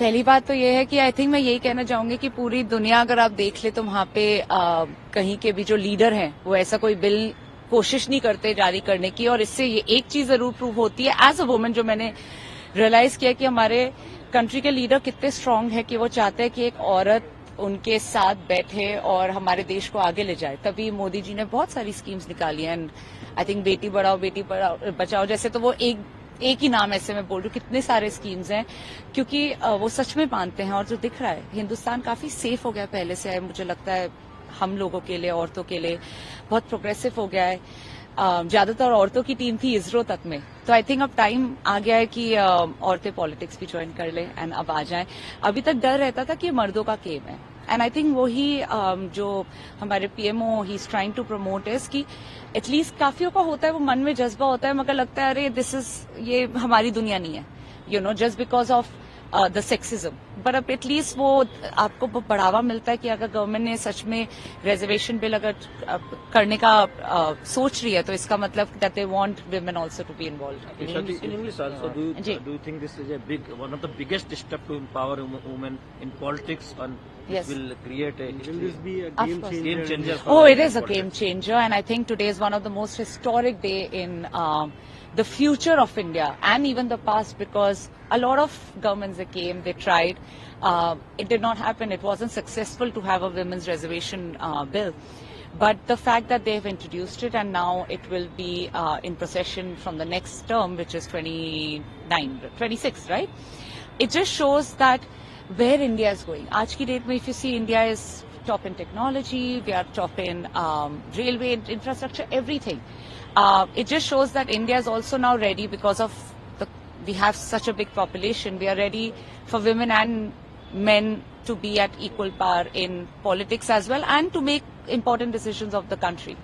पहली बात तो ये है कि आई थिंक मैं यही कहना चाहूंगी कि पूरी दुनिया अगर आप देख ले तो वहां पे कहीं के भी जो लीडर हैं वो ऐसा कोई बिल कोशिश नहीं करते जारी करने की। और इससे ये एक चीज जरूर प्रूव होती है एज अ वुमन, जो मैंने रियलाइज किया कि हमारे कंट्री के लीडर कितने स्ट्रांग है कि वो चाहते हैं कि एक औरत उनके साथ बैठे और हमारे देश को आगे ले जाए। तभी मोदी जी ने बहुत सारी स्कीम्स निकाली हैं। एंड आई थिंक बेटी बढ़ाओ बेटी बचाओ जैसे तो वो एक ही नाम ऐसे मैं बोल रही हूँ, कितने सारे स्कीम्स हैं, क्योंकि वो सच में मानते हैं। और जो दिख रहा है हिंदुस्तान काफी सेफ हो गया पहले से है, मुझे लगता है हम लोगों के लिए, औरतों के लिए बहुत प्रोग्रेसिव हो गया है। ज्यादातर औरतों की टीम थी इसरो तक में, तो आई थिंक अब टाइम आ गया है कि औरतें पॉलिटिक्स भी ज्वाइन कर ले एंड अब आ जाएं। अभी तक डर रहता था कि मर्दों का गेम है, एंड आई थिंक वही जो हमारे पीएमओ ही is trying to promote is कि एटलीस्ट काफियों का होता है, वो मन में जज्बा होता है, मगर लगता है अरे ये हमारी दुनिया नहीं है, you know, just because of the sexism. But अब एटलीस्ट वो आपको बढ़ावा मिलता है कि अगर गवर्नमेंट ने सच में रिजर्वेशन बिल अगर करने का सोच रही है तो इसका मतलब that they want women also to be involved. In English also, do you think this is one of the biggest step to empower women in politics, and Yes. this will create a Will this be a Of game course. changer? game changer? Oh, it is a game changer, and I think today is one of the most historic day in the future of India and even the past, because a lot of governments that came, they tried. It did not happen. It wasn't successful to have a women's reservation bill. But the fact that they have introduced it and now it will be in procession from the next term, which is 26, right? It just shows that where India is going. Aaj ki date mein, if you see, India is top in technology, we are top in railway infrastructure, everything. It just shows that India is also now ready because of we have such a big population. We are ready for women and men to be at equal power in politics as well and to make important decisions of the country.